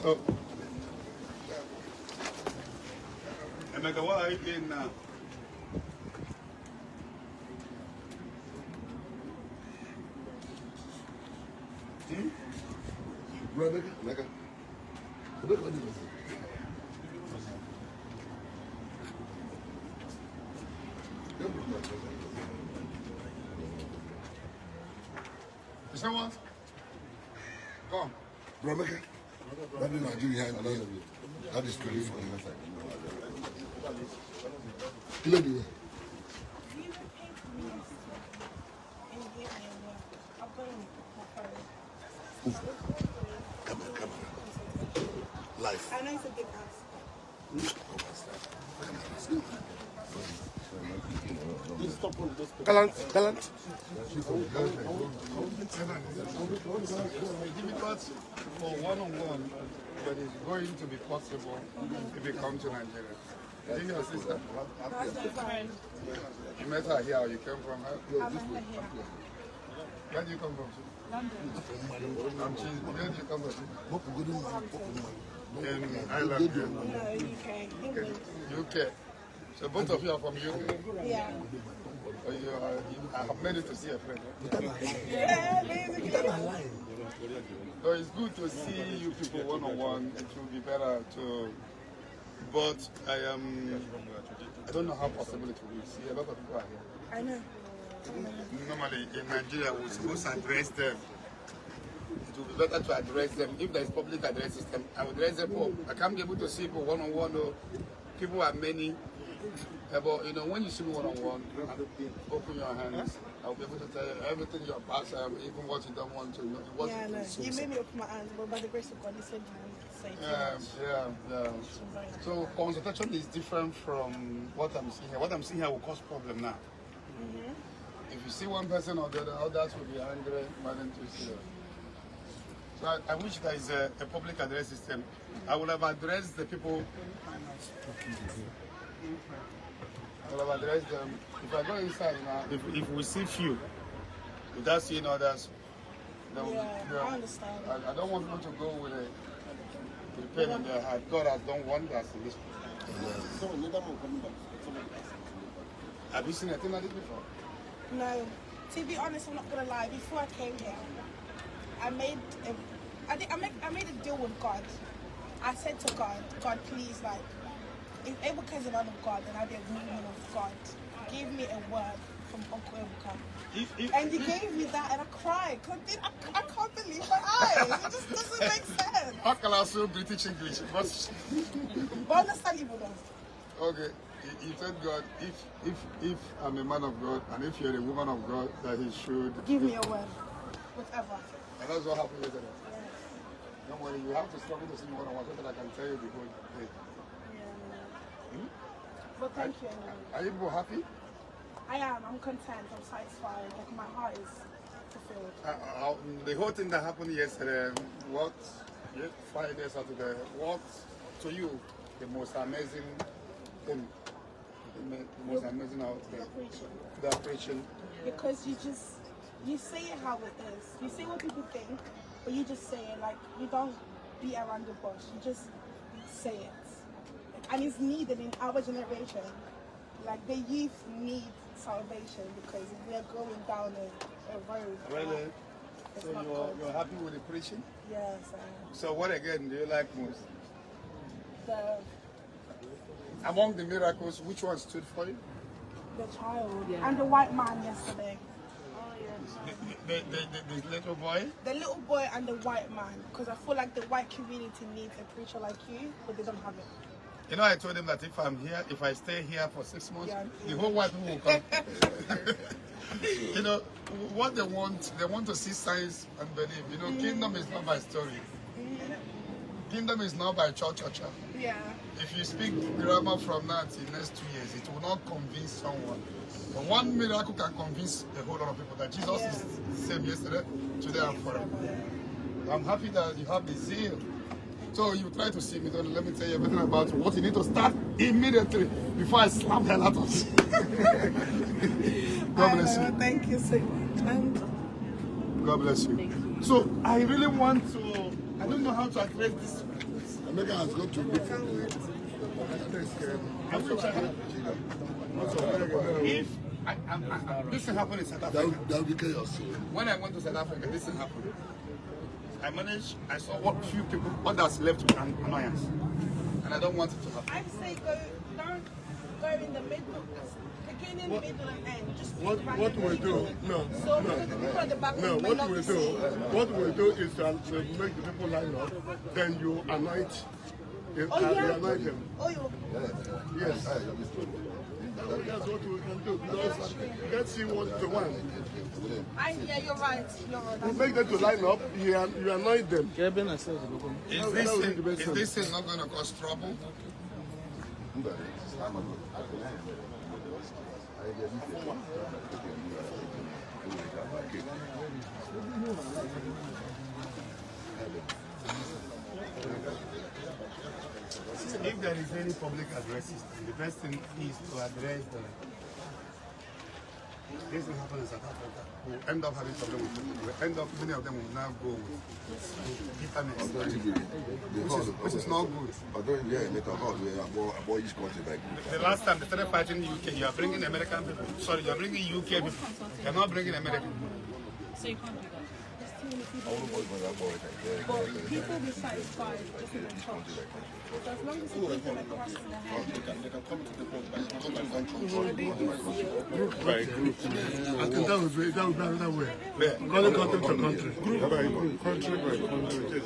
Oh. Ebuka, what are you doing now? Brother, Ebuka. You say what? Come. Brother, that is Nigeria. That is 24. Lady. Come on. Life. I know it's a big house. Gallant. Difficult for one-on-one, but it's going to be possible if you come to Nigeria. Is it your sister? That's my friend. You met her here or you came from her? I met her here. Where do you come from? London. Where do you come from? In No, Ireland, yeah? UK. England. UK. So both of you are from UK? Yeah. Or I have made it to see a friend. Yeah, basically. So it's good to see you people one-on-one. It will be better to... But I don't know how possible it will be. See, a lot of people are here. I know. Normally in Nigeria, we're supposed to address them. It will be better to address them. If there is public address system, I will address them all. I can't be able to see people one-on-one. People are many. But you know, when you see me one-on-one, open your hands. I'll be able to tell you everything you're past, even what you don't want to know. Yeah, no. You made me open my hands, but by the grace of God, you said you would say too much. So consultation is different from what I'm seeing here. What I'm seeing here will cause problem now. If you see one person or the other, others will be angry, more than to see. So I wish there is a public address system. I would have addressed the people. I will have addressed them. If I go inside now, if we see few, without seeing others, then I understand. I don't want people to go with a pain in their heart. God has done wonders in this place. Have you seen anything like this before? No. To be honest, I'm not gonna lie. Before I came here, I made a deal with God. I said to God, please, like, if Ebuka is a man of God, then I'll be a woman of God. Give me a word from Uncle Ebuka. And you gave me that, and I cried. I can't believe my eyes. It just doesn't make sense. How can I also British English? But understand you don't. Okay. You told God, if I'm a man of God, and if you're a woman of God, that He should give me a word, whatever. And that's what happened yesterday. Yeah. Don't worry, you have to struggle to see me one-on-one so that I can tell you the whole day. But thank you anyway. Are you people happy? I am. I'm content. I'm satisfied. Like, my heart is fulfilled. The whole thing that happened yesterday, Friday, Saturday, what to you the most amazing thing? The most amazing outcome? The preaching. Because you say it how it is. You say what people think, but you just say it. Like, you don't beat around the bush. You just say it. And it's needed in our generation. Like, the youth need salvation because we are going down a road. Really? So you're happy with the preaching? Yes, I am. So what again do you like most? Among the miracles, which one stood for you? The child and the white man yesterday. The little boy? The little boy and the white man, because I feel like the white community needs a preacher like you, but they don't have it. You know, I told him that if I stay here for 6 months, the whole white people will come. You know, what they want to see signs and believe. You know, kingdom is not by story. Kingdom is not by church. Yeah. If you speak grammar from now till next 2 years, it will not convince someone. But one miracle can convince a whole lot of people that Jesus is the same yesterday, today, and forever. I'm happy that you have the zeal. So you try to see me, let me tell you everything about what you need to start immediately before I slap the hell out of you. God bless you. Thank you so much. And God bless you. So I really want to, I don't know how to address this Ebuka has gone to look. If this thing happened in South Africa. That will be chaos. When I went to South Africa, this thing happened. I saw what few people, others left with an annoyance. And I don't want it to happen. I'd say don't go in the middle. Beginning, middle, and end. Just What we do? No. So the people at the back No, may what not we be do? seen. What we do is to make the people line up. Then you anoint. You anoint them. Oh, you. Yes. That's what we can do. Because let's see what the one. Yeah, you're right. You make them to line up. You anoint them. Is this thing not going to cause trouble? If there is any public address system, the best thing is to address this will happen in South Africa. We'll end up having problems with people. We'll end up, many of them will now go with bitterness, which is not good. The last time they started fighting the UK, you are bringing American people. Sorry, you are bringing UK people. You are not bringing American people. So you can't do that. But people be satisfied just in the church. So as long as the people across the hand, They can come to the point by group By group. I think that would be that way. Calling country to country. Group by group. Country by country.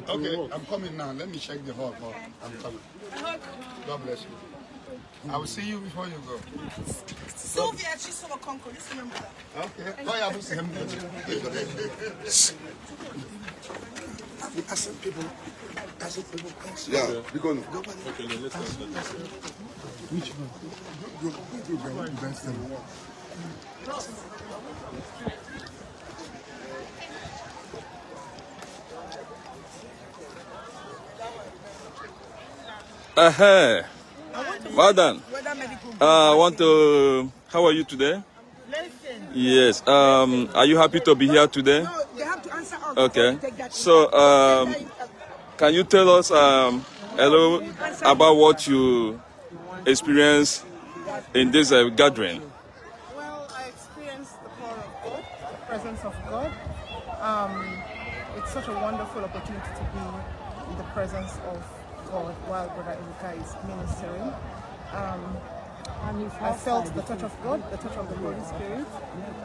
Okay, I'm coming now. Let me check the hall. I'm coming. God bless you. I will see you before you go. Sylvia, she saw a conquer. Just remember that. Okay. Oh, yeah, I will see him. asking people. Yeah, because which one? You best them. Well done. I want to. How are you today? Yes. Are you happy to be here today? No, they have to answer us. Okay. So, can you tell us a little about what you experienced in this gathering? Well, I experienced the power of God, the presence of God. It's such a wonderful opportunity to be in the presence of God while Brother Ebuka is ministering. I felt the touch of God, the touch of the Holy Spirit,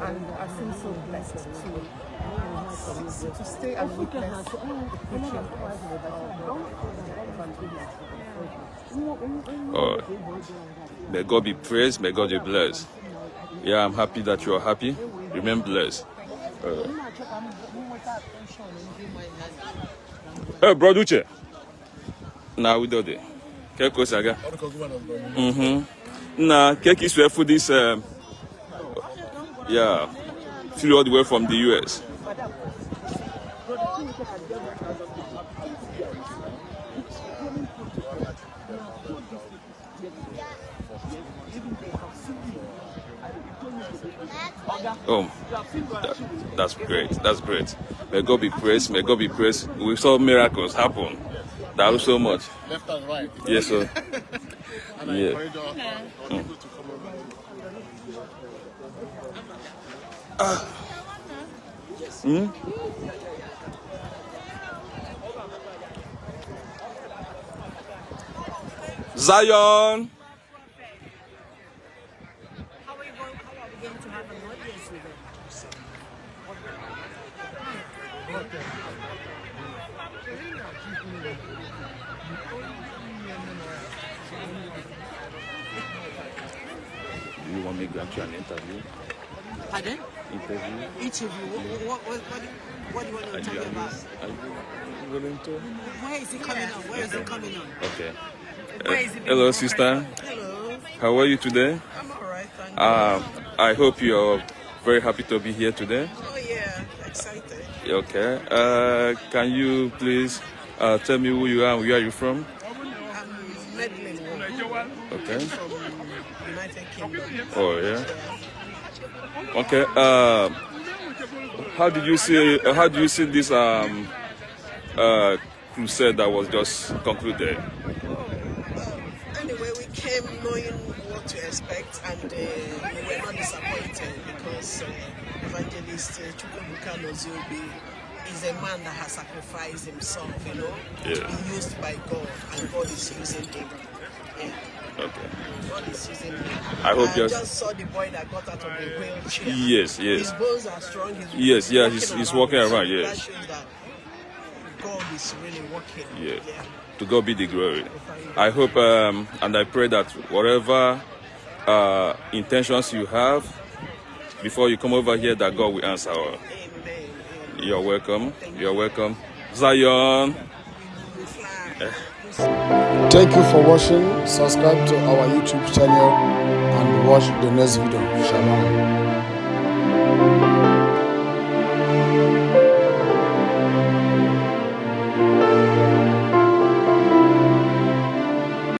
and I feel so blessed to stay and witness the preaching of Evangelist. Oh, may God be praised, may God be blessed. Yeah, I'm happy that you are happy. Remain blessed. Hey, Bro Duce. Now we do it. Keko Saga. Nah, Keki is for this. Yeah, flew all the way from the US. Oh, that's great. That's great. May God be praised. May God be praised. We saw miracles happen. That was so much. left and right. Yes, sir. And I encourage all people to come over. Zion. How are we going to have an audience with them? Do you want me to grant you an interview? Pardon? Interview? Each of you, what do you want to tell me about? Are you willing to? Where is it coming on? Where is it coming on? Okay. Where is it? Hello, sister. Hello. How are you today? I'm alright, thank you. I hope you're very happy to be here today. Oh yeah, excited. Okay. Can you please tell me who you are and where are you from? I'm Medlin Okay. from United Kingdom. Oh yeah. Okay. How did you see this crusade that was just concluded? Anyway, we came knowing what to expect, and we were not disappointed because Evangelist Ebuka is a man that has sacrificed himself, you know, to be used by God, and God is using him. Yeah. Okay. God is using him. I hope I just saw the boy that got out of the wheelchair. Yes. His bones are strong. He's walking around. So Yes. that shows that God is really working. Yeah. Yeah. To God be the glory. I hope and I pray that whatever intentions you have before you come over here, that God will answer. Amen. You're welcome. You're welcome. Zion. Thank you for watching. Subscribe to our YouTube channel and watch the next video. Shalom.